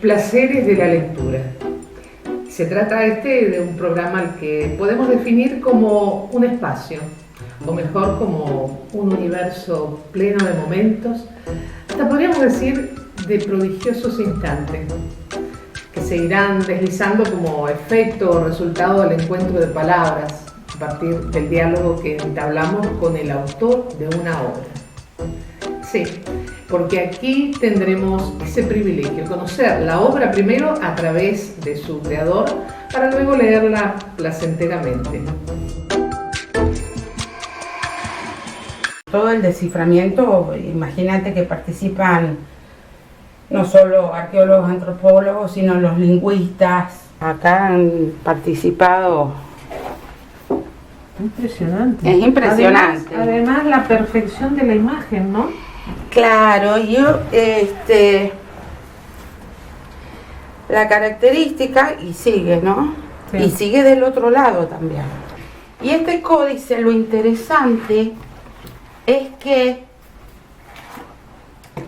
Placeres de la lectura. Se trata de un programa al que podemos definir como un espacio, o mejor como un universo pleno de momentos, hasta podríamos decir de prodigiosos instantes, que se irán deslizando como efecto o resultado del encuentro de palabras a partir del diálogo que entablamos con el autor de una obra. Sí, porque aquí tendremos ese privilegio, conocer la obra primero a través de su creador, para luego leerla placenteramente. Todo el desciframiento, imagínate que participan no solo arqueólogos, antropólogos, sino los lingüistas. Acá han participado. Impresionante. Es impresionante. Además la perfección de la imagen, ¿no? Claro, la característica, y sigue, ¿no? Sí. Y sigue del otro lado también. Y este códice, lo interesante es que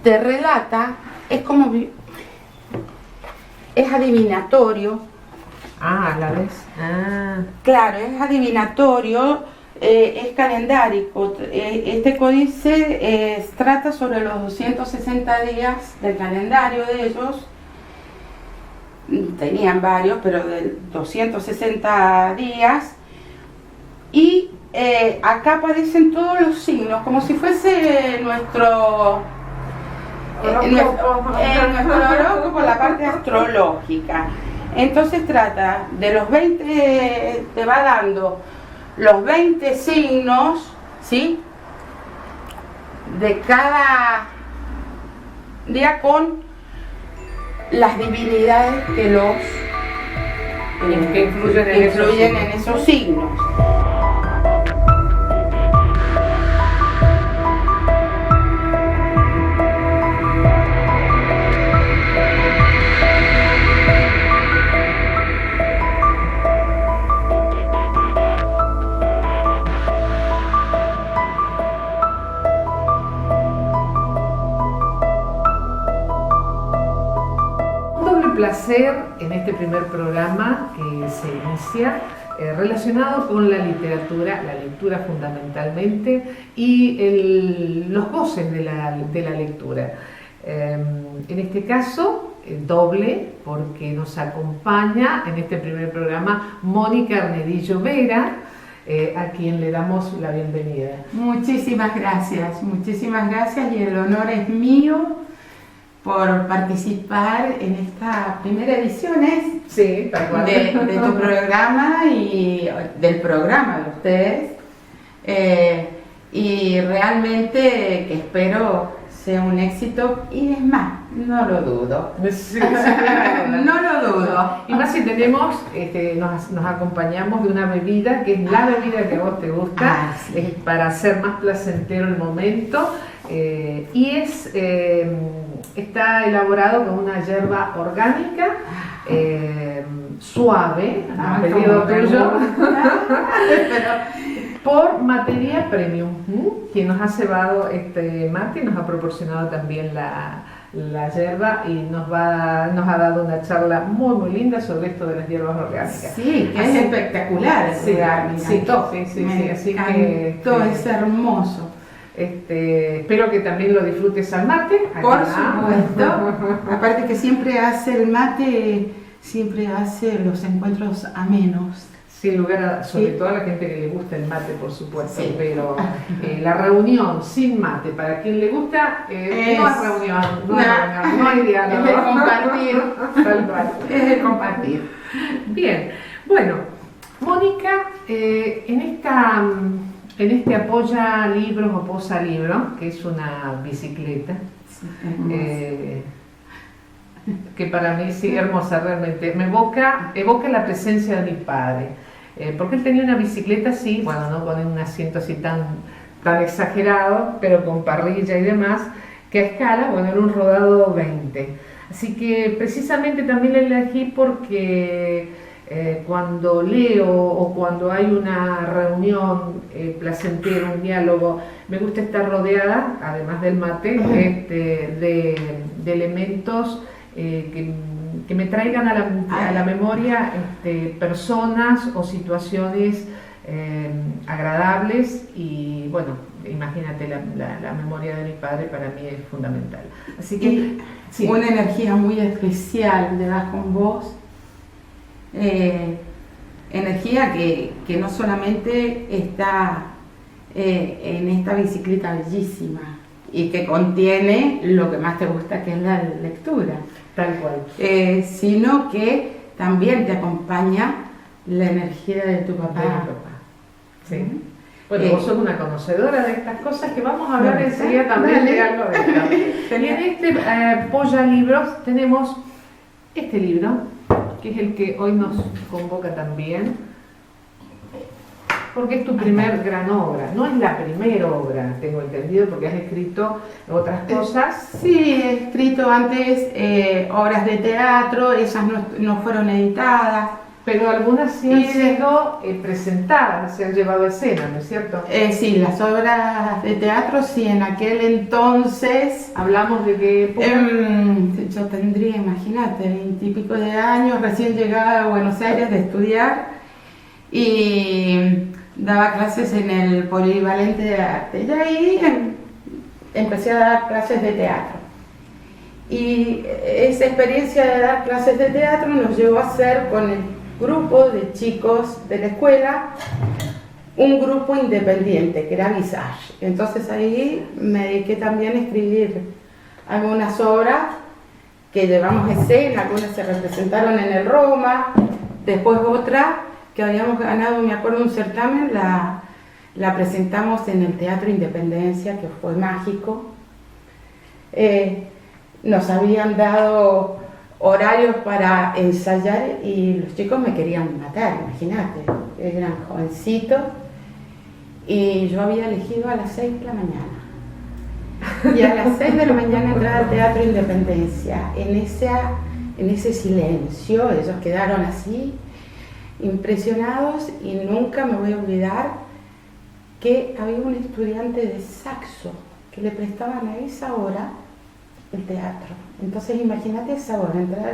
te relata, es adivinatorio. Ah, a la vez. Ah. Claro, es adivinatorio, es calendárico. Este códice trata sobre los 260 días del calendario de ellos. Tenían varios, pero de 260 días. Y acá aparecen todos los signos, como si fuese nuestro horóscopo, la parte astrológica. Entonces trata de los 20, te va dando los 20 signos, ¿sí? De cada día con las divinidades que influyen en esos signos. Placer en este primer programa que se inicia relacionado con la lectura fundamentalmente y los goces de la lectura. En este caso, doble, porque nos acompaña en este primer programa Mónica Arnedillo Vera, a quien le damos la bienvenida. Muchísimas gracias y el honor es mío por participar en esta primera edición sí, tal cual. de tu programa y del programa de ustedes, y realmente que espero sea un éxito, y es más, no lo dudo. Sí, no lo dudo. Y más si tenemos, nos acompañamos de una bebida que es la bebida que a vos te gusta, sí. Para hacer más placentero el momento, y está elaborado con una yerba orgánica, suave, a pedido tuyo, por Materia Premium, quien nos ha cebado este mate y nos ha proporcionado también la yerba, y nos ha dado una charla muy linda sobre esto de las hierbas orgánicas. Sí, que es espectacular. Sí, así que todo es hermoso. Espero que también lo disfrutes al mate. Por supuesto. Aparte que siempre hace el mate, siempre hace los encuentros amenos. Sin lugar a, sobre todo a la gente que le gusta el mate, por supuesto, sí. Pero la reunión sin mate, para quien le gusta, no es reunión, no hay diálogo. Es el compartir. Es el compartir. Bien, bueno, Mónica, en este Apoya Libros o Posa Libro, que es una bicicleta, sí, que para mí sí, hermosa realmente, me evoca la presencia de mi padre, porque él tenía una bicicleta así, bueno, no con un asiento así tan exagerado, pero con parrilla y demás, que a escala, bueno, era un rodado 20. Así que precisamente también la elegí porque cuando leo o cuando hay una reunión placentera, un diálogo, me gusta estar rodeada, además del mate, de elementos que que me traigan a la memoria personas o situaciones agradables y bueno, imagínate, la memoria de mi padre para mí es fundamental. Así que sí. Una energía muy especial llevas con vos, energía que no solamente está en esta bicicleta bellísima y que contiene lo que más te gusta, que es la lectura, tal cual, sino que también te acompaña la energía de tu papá. Sí. Bueno, vos sos una conocedora de estas cosas que vamos a hablar enseguida también de algo de esto. Y en este Polla Libros tenemos este libro, que es el que hoy nos convoca también, porque es tu primer gran obra. No es la primera obra, tengo entendido, porque has escrito otras cosas. Sí, he escrito antes obras de teatro, esas no fueron editadas. Pero algunas sí han sido presentadas, se han llevado a escena, ¿no es cierto? Sí, las obras de teatro, sí, en aquel entonces... ¿Hablamos de qué época? Yo tendría, imagínate, 20 y pico de años, recién llegada a Buenos Aires de estudiar y daba clases en el Polivalente de Arte. Y ahí empecé a dar clases de teatro. Y esa experiencia de dar clases de teatro nos llevó a hacer con el grupo de chicos de la escuela un grupo independiente que era Visage. Entonces ahí me dediqué también a escribir algunas obras que llevamos a escena, algunas se representaron en el Roma, después otra que habíamos ganado, me acuerdo, un certamen, la presentamos en el Teatro Independencia, que fue mágico. Nos habían dado horarios para ensayar y los chicos me querían matar, imagínate, eran jovencitos y yo había elegido a las 6 de la mañana y a las 6 de la mañana entrar al Teatro Independencia, en ese silencio, ellos quedaron así impresionados y nunca me voy a olvidar que había un estudiante de saxo que le prestaban a esa hora el teatro. Entonces imagínate esa hora, entrar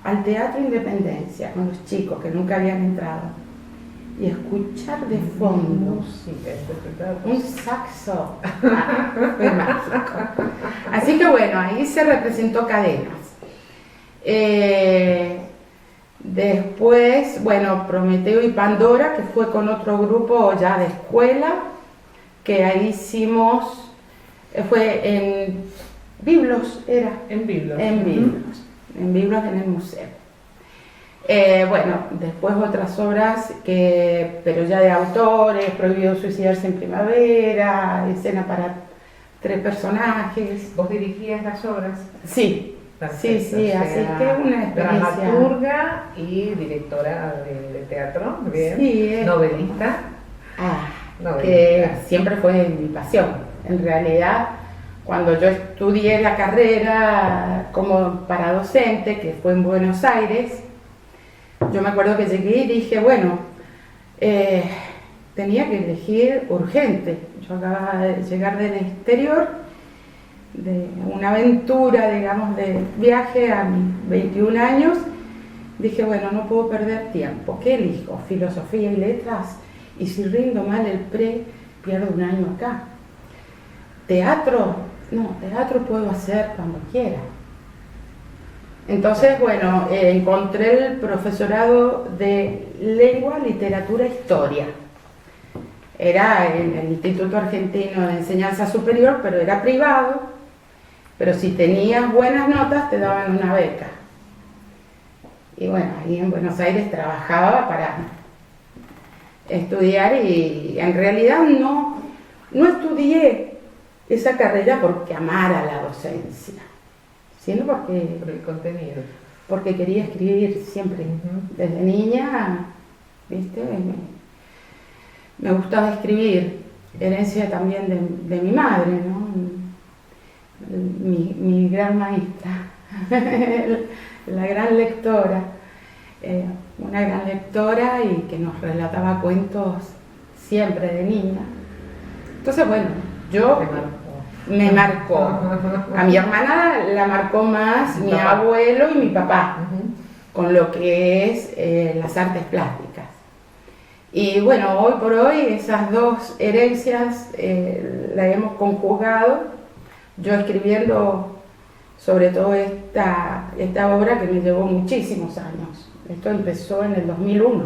al Teatro Independencia con los chicos que nunca habían entrado y escuchar de fondo un saxo. Fue mágico. Así que bueno, ahí se representó Cadenas. Después, bueno, Prometeo y Pandora, que fue con otro grupo ya de escuela, que ahí hicimos, fue en Biblos, era. En Biblos. En Biblos, en Biblos en el museo. Bueno, después otras obras, pero ya de autores, Prohibido suicidarse en primavera, Escena para 3 personajes. ¿Vos dirigías las obras? Sí. Perfecto, sí, así que una experiencia. Dramaturga y directora de teatro, bien. Sí, novelista. Novelista. Que siempre fue mi pasión. En realidad, cuando yo estudié la carrera como para docente, que fue en Buenos Aires, yo me acuerdo que llegué y dije, bueno, tenía que elegir urgente. Yo acababa de llegar del exterior, de una aventura, digamos, de viaje a mis 21 años. Dije, bueno, no puedo perder tiempo. ¿Qué elijo? Filosofía y letras. Y si rindo mal el pre, pierdo un año acá. Teatro, no, teatro puedo hacer cuando quiera. Entonces, bueno, encontré el profesorado de Lengua, Literatura e Historia. Era en el Instituto Argentino de Enseñanza Superior, pero era privado. Pero si tenías buenas notas, te daban una beca. Y bueno, ahí en Buenos Aires trabajaba para estudiar y en realidad no estudié esa carrera porque amara la docencia, sino por el contenido. Porque quería escribir siempre. Desde niña, ¿viste? Me gustaba escribir, herencia también de mi madre, ¿no? Mi gran maestra, la gran lectora, una gran lectora y que nos relataba cuentos siempre de niña. Entonces, bueno, yo me marcó. A mi hermana la marcó más mi abuelo y mi papá, con lo que es las artes plásticas. Y bueno, hoy por hoy esas dos herencias las hemos conjugado, yo escribiendo sobre todo esta obra que me llevó muchísimos años. Esto empezó en el 2001,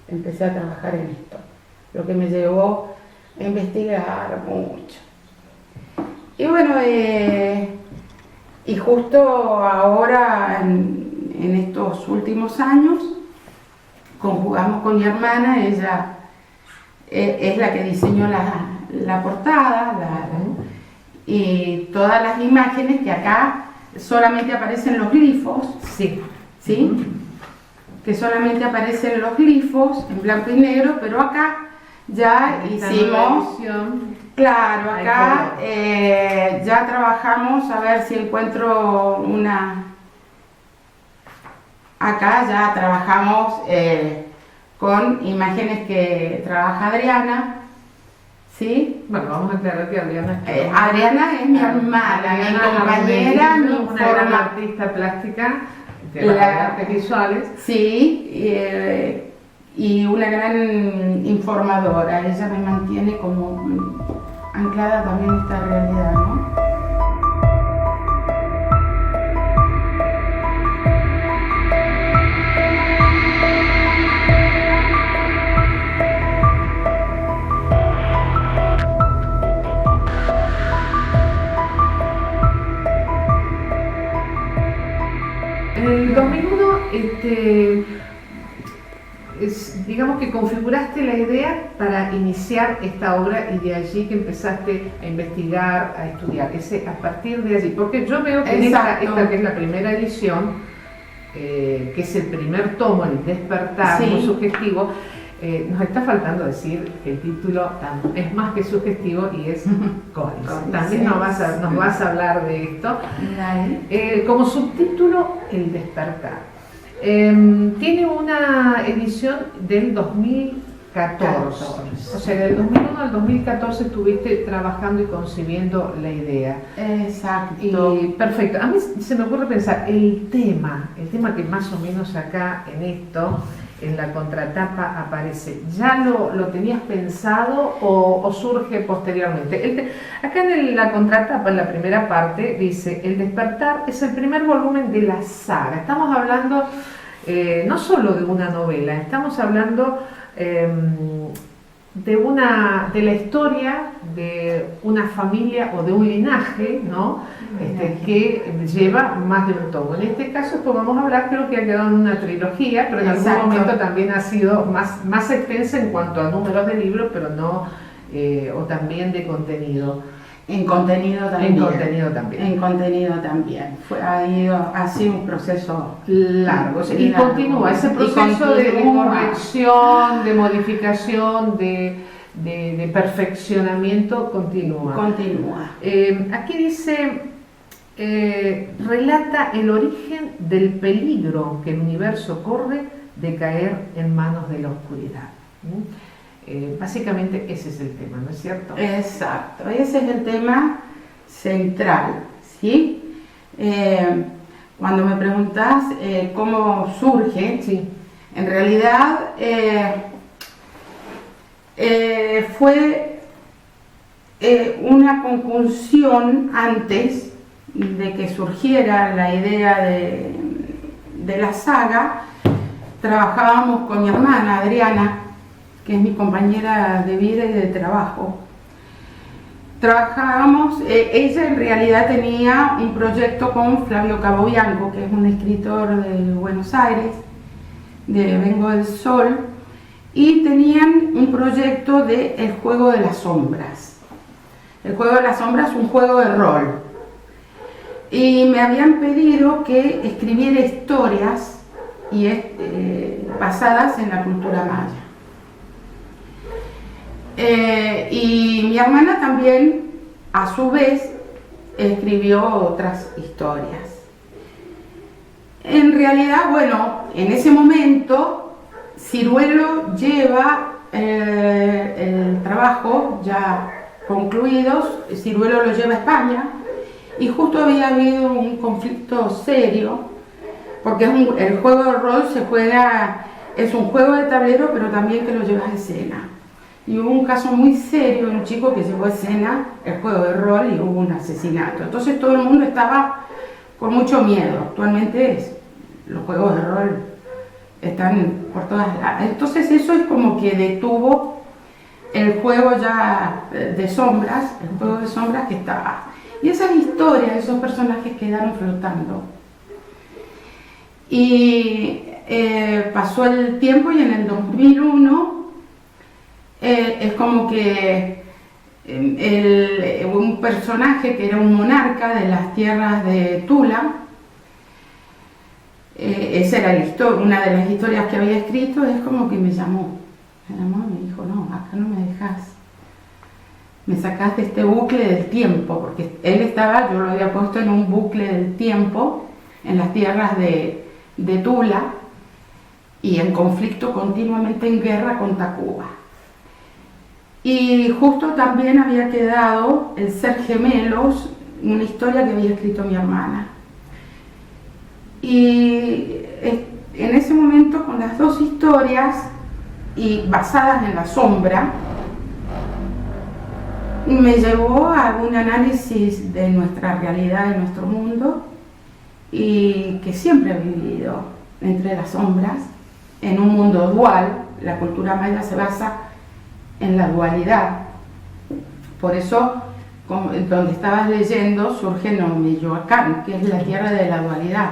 empecé a trabajar en esto, lo que me llevó a investigar mucho. Y bueno, y justo ahora, en estos últimos años, conjugamos con mi hermana, ella es la que diseñó la portada, y todas las imágenes que acá solamente aparecen los glifos, ¿sí? Que solamente aparecen los glifos en blanco y negro, pero acá ya hicimos, claro, acá ya trabajamos, a ver si encuentro acá ya trabajamos con imágenes que trabaja Adriana, ¿sí? Bueno, vamos a aclarar que Adriana es mi hermana, mi compañera, una gran artista plástica de artes visuales. Sí, y una gran informadora. Ella me mantiene como anclada también en esta realidad, ¿no? En el 2001, digamos que configuraste la idea para iniciar esta obra y de allí que empezaste a investigar, a estudiar, a partir de allí, porque yo veo que en esta que es la primera edición, que es el primer tomo, El Despertar, muy sugestivo, nos está faltando decir que el título es más que sugestivo y es Coris. También nos vas a hablar de esto. Como subtítulo, El Despertar. Tiene una edición del 2014. O sea, del 2001 al 2014 estuviste trabajando y concibiendo la idea. Exacto. Y perfecto. A mí se me ocurre pensar, el tema que más o menos acá en esto, en la contratapa aparece, ¿ya lo tenías pensado o surge posteriormente? Acá en la contratapa, en la primera parte, dice: El Despertar es el primer volumen de la saga. Estamos hablando no solo de una novela, estamos hablando de la historia de una familia o de un linaje, ¿no? Que lleva más de un tomo. En este caso, pues vamos a hablar, creo que ha quedado en una trilogía, pero en algún momento también ha sido más extensa en cuanto a números de libros, pero no, o también de contenido. En contenido también. En contenido también. Ha sido un proceso largo. Y continúa ese proceso de corrección, de modificación, de perfeccionamiento, continúa. Aquí dice, relata el origen del peligro que el universo corre de caer en manos de la oscuridad. Básicamente ese es el tema, ¿no es cierto? Exacto, ese es el tema central, ¿sí? Cuando me preguntas cómo surge, en realidad fue una conjunción antes de que surgiera la idea de la saga. Trabajábamos con mi hermana Adriana, que es mi compañera de vida y de trabajo. Trabajábamos, ella en realidad tenía un proyecto con Flavio Cabobianco, que es un escritor de Buenos Aires, de Vengo del Sol, y tenían un proyecto de El Juego de las Sombras. El Juego de las Sombras es un juego de rol. Y me habían pedido que escribiera historias basadas en la cultura maya. Y mi hermana también, a su vez, escribió otras historias. En realidad, bueno, en ese momento, Ciruelo lleva el trabajo ya concluidos, Ciruelo lo lleva a España y justo había habido un conflicto serio, porque el juego de rol se juega, es un juego de tablero, pero también que lo llevas a escena. Y hubo un caso muy serio, un chico que llevó a escena el juego de rol y hubo un asesinato. Entonces todo el mundo estaba con mucho miedo. Actualmente los juegos de rol están por todas lados. Entonces eso es como que detuvo el juego ya de sombras, el juego de sombras que estaba. Y esas historias, esos personajes quedaron flotando. Y pasó el tiempo y en el 2001 es como que un personaje que era un monarca de las tierras de Tula, esa era una de las historias que había escrito, es como que me llamó y me dijo, no, acá no me dejas, me sacás de este bucle del tiempo, porque yo lo había puesto en un bucle del tiempo, en las tierras de Tula, y en conflicto continuamente en guerra con Tacuba. Y justo también había quedado el Ser Gemelos, una historia que había escrito mi hermana. Y en ese momento, con las dos historias y basadas en la sombra, me llevó a un análisis de nuestra realidad, de nuestro mundo, y que siempre he vivido entre las sombras, en un mundo dual. La cultura maya se basa en la dualidad. Por eso, donde estabas leyendo, surge Nomeyoacán, que es la tierra de la dualidad.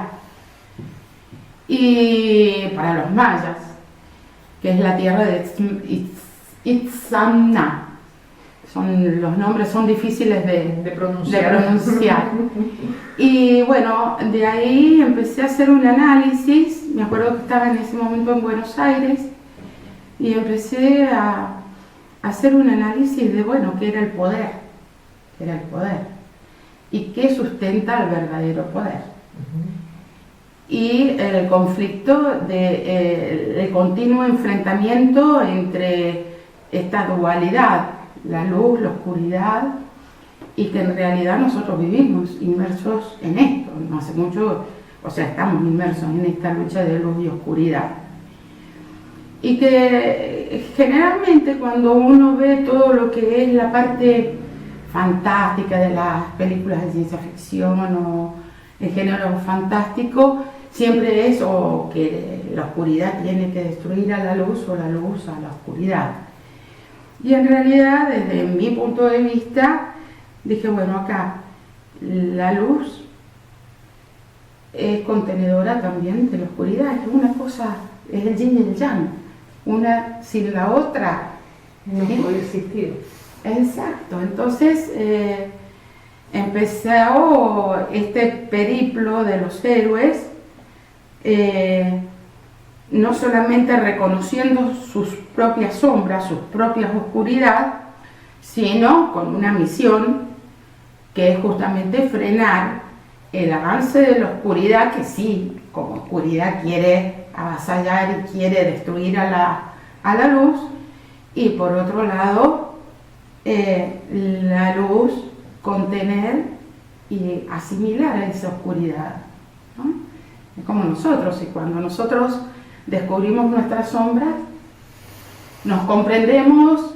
Y para los mayas, que es la tierra de Itzamna. Los nombres son difíciles de pronunciar. Y bueno, de ahí empecé a hacer un análisis. Me acuerdo que estaba en ese momento en Buenos Aires y empecé a hacer un análisis de, bueno, qué era el poder, y qué sustenta el verdadero poder. Y el conflicto el continuo enfrentamiento entre esta dualidad, la luz, la oscuridad, y que en realidad nosotros vivimos inmersos en esto, no hace mucho, estamos inmersos en esta lucha de luz y oscuridad. Y que generalmente cuando uno ve todo lo que es la parte fantástica de las películas de ciencia ficción o el género fantástico, siempre es o que la oscuridad tiene que destruir a la luz o la luz a la oscuridad. Y en realidad, desde mi punto de vista, dije, bueno, acá la luz es contenedora también de la oscuridad, es una cosa, es el yin y el yang, una sin la otra no puede existir. Exacto, entonces empezó este periplo de los héroes, no solamente reconociendo sus propias sombras, sus propias oscuridad, sino con una misión que es justamente frenar el avance de la oscuridad, que sí, como oscuridad quiere avasallar y quiere destruir a la luz, y por otro lado, la luz contener y asimilar a esa oscuridad, ¿no? Es como nosotros, y cuando nosotros descubrimos nuestras sombras, nos comprendemos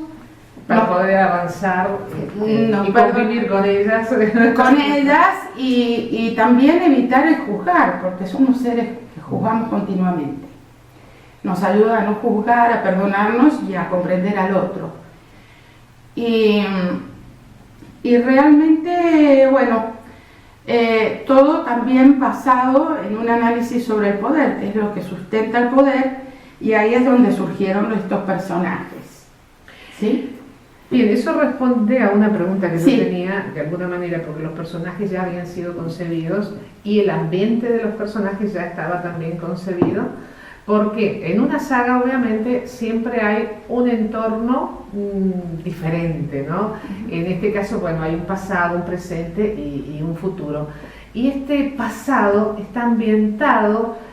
para poder avanzar y convivir con ellas. Con ellas y también evitar el juzgar, porque somos seres que juzgamos continuamente. Nos ayuda a no juzgar, a perdonarnos y a comprender al otro. Y realmente, bueno, todo también basado en un análisis sobre el poder, que es lo que sustenta el poder, y ahí es donde surgieron estos personajes. ¿Sí? Bien, eso responde a una pregunta que sí. yo tenía, de alguna manera, porque los personajes ya habían sido concebidos y el ambiente de los personajes ya estaba también concebido, porque en una saga obviamente siempre hay un entorno diferente, ¿no? En este caso, bueno, hay un pasado, un presente y un futuro. Y este pasado está ambientado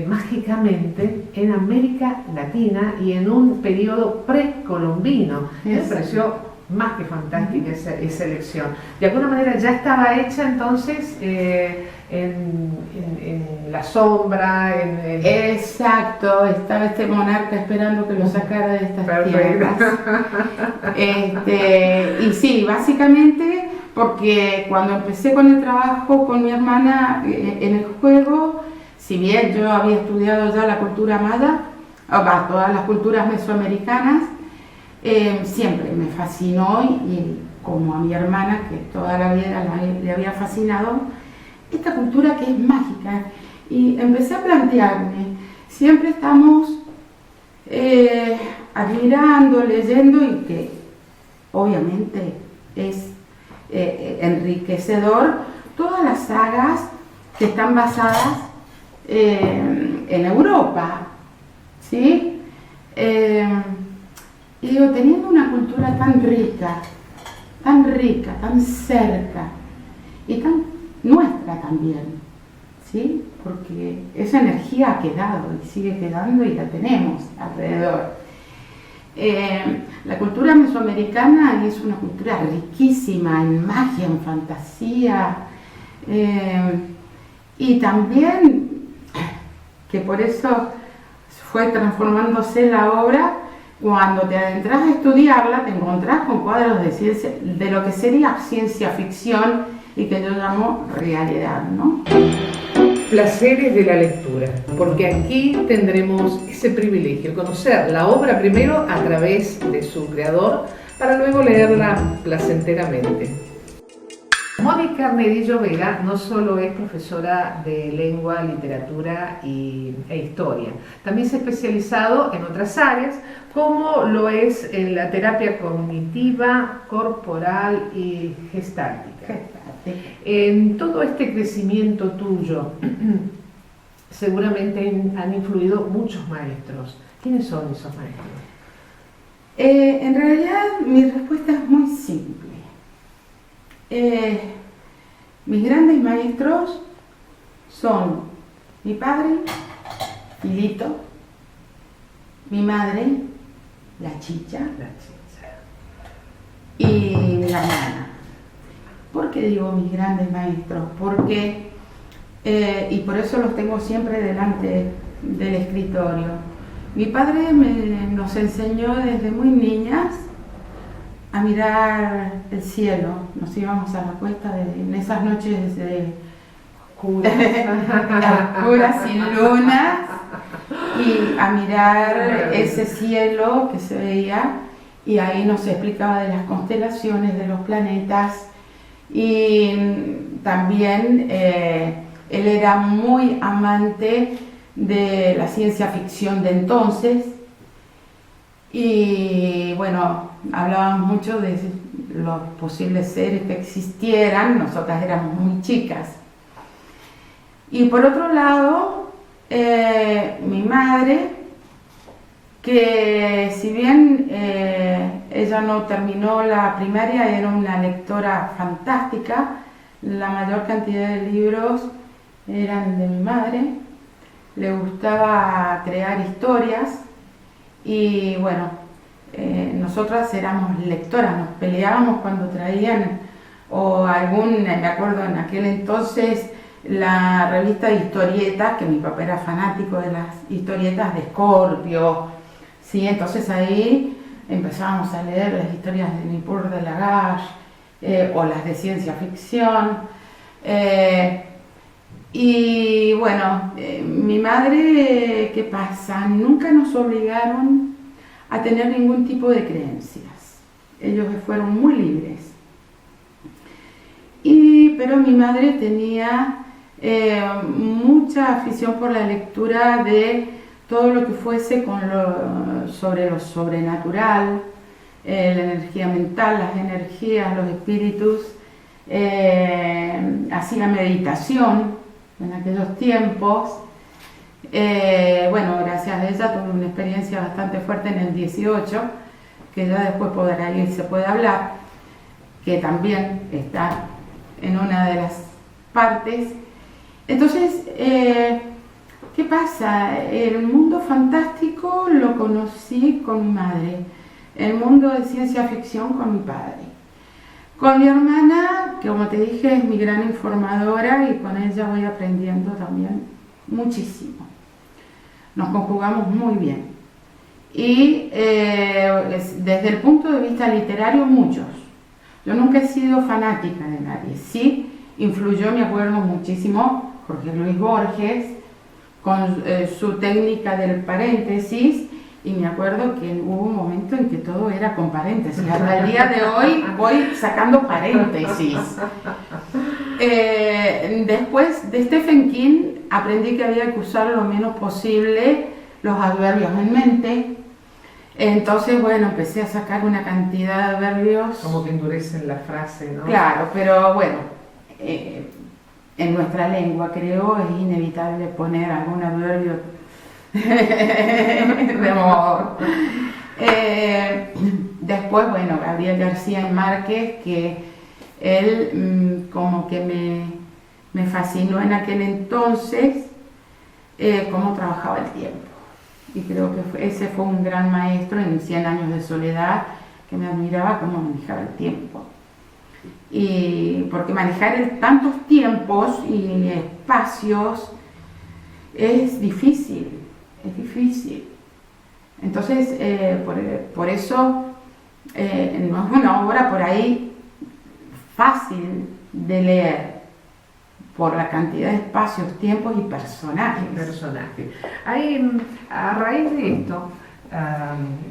mágicamente en América Latina y en un periodo precolombino. Me pareció más que fantástica esa elección. De alguna manera ya estaba hecha entonces en la sombra, Exacto, estaba este monarca esperando que lo sacara de estas tierras. Y sí, básicamente porque cuando empecé con el trabajo con mi hermana en el juego, si bien yo había estudiado ya la cultura maya, todas las culturas mesoamericanas, siempre me fascinó y como a mi hermana, que toda la vida le había fascinado, esta cultura que es mágica. Y empecé a plantearme, siempre estamos admirando, leyendo y que obviamente es enriquecedor todas las sagas que están basadas en Europa, ¿sí? Y digo, teniendo una cultura tan rica, tan cerca y tan nuestra también, ¿sí? Porque esa energía ha quedado y sigue quedando y la tenemos alrededor. La cultura mesoamericana es una cultura riquísima en magia, en fantasía, y también que por eso fue transformándose la obra. Cuando te adentras a estudiarla, te encontrás con cuadros de ciencia, de lo que sería ciencia ficción y que yo llamo realidad, ¿no? Placeres de la lectura, porque aquí tendremos ese privilegio, el conocer la obra primero a través de su creador, para luego leerla placenteramente. Mónica Arnedillo Vega no solo es profesora de lengua, literatura e historia, también se ha especializado en otras áreas, como lo es en la terapia cognitiva, corporal y gestáltica. En todo este crecimiento tuyo, seguramente han influido muchos maestros. ¿Quiénes son esos maestros? En realidad mi respuesta es muy simple. Mis grandes maestros son mi padre, Filito, mi madre, la Chicha, y mi hermana. ¿Por qué digo mis grandes maestros? Porque, y por eso los tengo siempre delante del escritorio. Mi padre nos enseñó desde muy niñas a mirar el cielo. Nos íbamos a la cuesta en esas noches oscuras sin lunas y a mirar ese cielo que se veía, y ahí nos explicaba de las constelaciones, de los planetas. Y también él era muy amante de la ciencia ficción de entonces, y bueno, hablábamos mucho de los posibles seres que existieran. Nosotras éramos muy chicas. Y por otro lado, mi madre, que si bien ella no terminó la primaria, era una lectora fantástica. La mayor cantidad de libros eran de mi madre. Le gustaba crear historias y bueno, nosotras éramos lectoras, nos peleábamos cuando traían me acuerdo en aquel entonces, la revista de historietas, que mi papá era fanático de las historietas de Scorpio, ¿sí? Entonces ahí empezábamos a leer las historias de Nippur de Lagash, o las de ciencia ficción. Y bueno, mi madre, ¿qué pasa? Nunca nos obligaron a tener ningún tipo de creencias. Ellos fueron muy libres. Pero mi madre tenía mucha afición por la lectura de todo lo que fuese sobre lo sobrenatural, la energía mental, las energías, los espíritus. Hacía meditación en aquellos tiempos. Bueno, gracias a ella tuve una experiencia bastante fuerte en el 18, que ya después se puede hablar, que también está en una de las partes. Entonces, ¿qué pasa? El mundo fantástico lo conocí con mi madre. el mundo de ciencia ficción con mi padre. Con mi hermana, que como te dije es mi gran informadora y con ella voy aprendiendo también muchísimo. Nos conjugamos muy bien. Y desde el punto de vista literario, muchos. Yo nunca he sido fanática de nadie. Sí influyó, me acuerdo muchísimo, Jorge Luis Borges, con su técnica del paréntesis, y me acuerdo que hubo un momento en que todo era con paréntesis. Hasta el día de hoy voy sacando paréntesis. Después de Stephen King aprendí que había que usar lo menos posible los adverbios en mente. Entonces, bueno, empecé a sacar una cantidad de adverbios. Como que endurecen la frase, ¿no? Claro, pero bueno, en nuestra lengua creo es inevitable poner algún adverbio de modo. Después, bueno, Gabriel García Márquez, que él como que me fascinó en aquel entonces cómo trabajaba el tiempo. Y creo que ese fue un gran maestro en 100 años de soledad, que me admiraba cómo manejaba el tiempo. Y porque manejar tantos tiempos y espacios es difícil. Es difícil. Entonces, por eso no es una obra por ahí fácil de leer, por la cantidad de espacios, tiempos y personajes. A raíz de esto,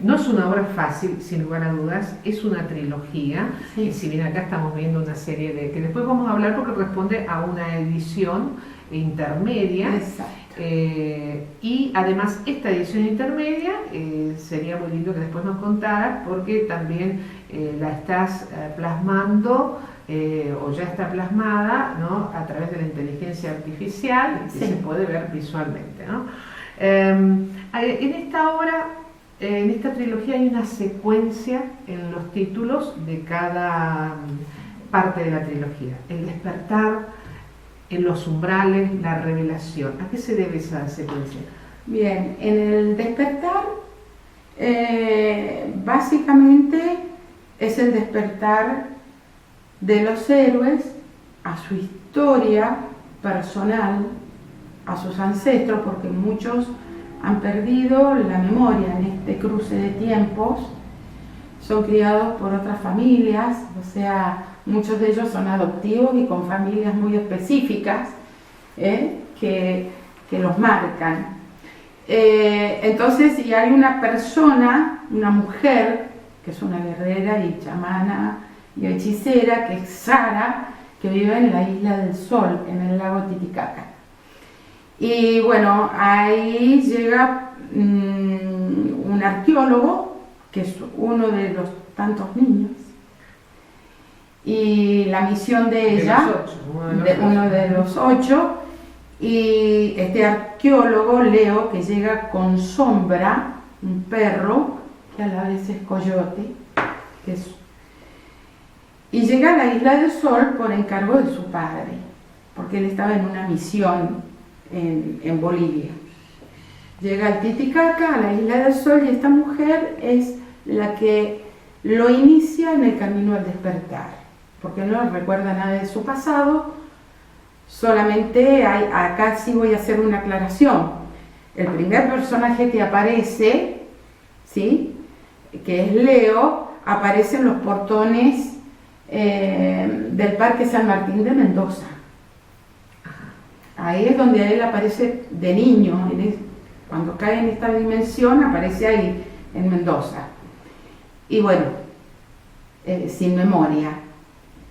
no es una obra fácil, sin lugar a dudas, es una trilogía, sí. Y si bien acá estamos viendo una serie que después vamos a hablar porque responde a una edición intermedia. Exacto. Y además esta edición intermedia sería muy lindo que después nos contaras porque también la estás plasmando o ya está plasmada, ¿no?, a través de la inteligencia artificial, que sí. se puede ver visualmente, ¿no? En esta obra, en esta trilogía hay una secuencia en los títulos de cada parte de la trilogía: el despertar, en los umbrales, la revelación. ¿A qué se debe esa secuencia? Bien, en el despertar, básicamente es el despertar de los héroes a su historia personal, a sus ancestros, porque muchos han perdido la memoria en este cruce de tiempos, son criados por otras familias, o sea, muchos de ellos son adoptivos y con familias muy específicas que los marcan. Entonces, y hay una persona, una mujer, que es una guerrera y chamana y hechicera, que es Sara, que vive en la Isla del Sol, en el lago Titicaca. Y bueno, ahí llega un arqueólogo, que es uno de los tantos niños, y la misión de ella, uno de los 8, y este arqueólogo, Leo, que llega con Sombra, un perro, que a la vez es coyote, y llega a la Isla del Sol por encargo de su padre, porque él estaba en una misión en Bolivia. Llega al Titicaca, a la Isla del Sol, y esta mujer es la que lo inicia en el camino al despertar, porque no recuerda nada de su pasado. Solamente acá sí voy a hacer una aclaración. El primer personaje que aparece, ¿sí?, que es Leo, aparece en los portones del Parque San Martín de Mendoza. Ahí es donde él aparece de niño, cuando cae en esta dimensión aparece ahí, en Mendoza. Y bueno, sin memoria.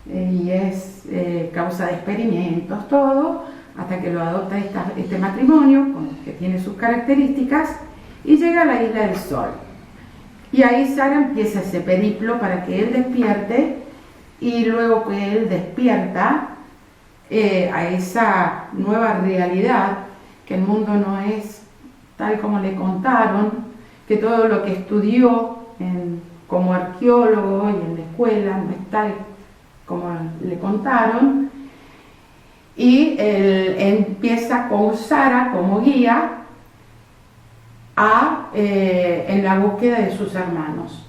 Y es causa de experimentos, todo, hasta que lo adopta este matrimonio, que tiene sus características, y llega a la Isla del Sol. Y ahí Sara empieza ese periplo para que él despierte, y luego que él despierta a esa nueva realidad, que el mundo no es tal como le contaron, que todo lo que estudió como arqueólogo y en la escuela no es tal como le contaron, y él empieza con Sara como guía en la búsqueda de sus hermanos.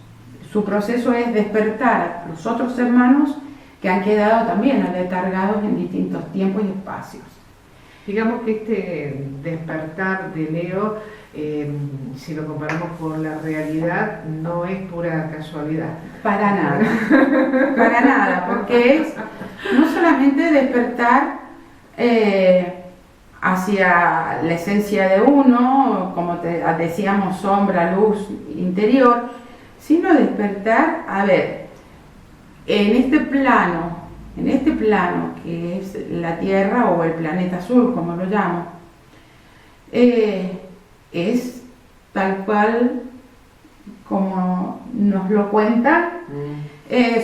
su proceso es despertar a los otros hermanos que han quedado también aletargados en distintos tiempos y espacios. Digamos que este despertar de Leo, si lo comparamos con la realidad, no es pura casualidad. Para nada, porque es no solamente despertar hacia la esencia de uno, como decíamos, sombra, luz interior, sino despertar, a ver, en este plano que es la Tierra o el planeta azul, como lo llamo, es tal cual como nos lo cuenta.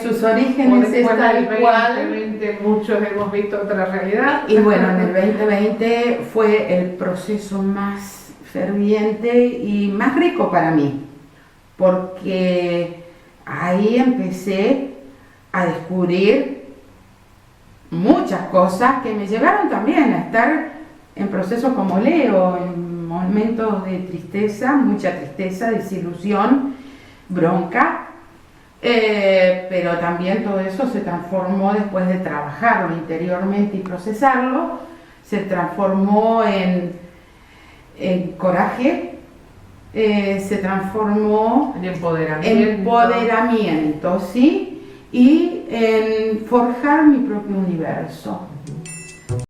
Sus orígenes es tal cual. En el 2020 muchos hemos visto otra realidad. Y bueno, en el 2020 fue el proceso más ferviente y más rico para mí, porque ahí empecé a descubrir muchas cosas que me llevaron también a estar en procesos como Leo, en momentos de tristeza, mucha tristeza, desilusión, bronca, pero también todo eso se transformó después de trabajarlo interiormente y procesarlo, se transformó en coraje, se transformó en empoderamiento, ¿sí? Y en forjar mi propio universo.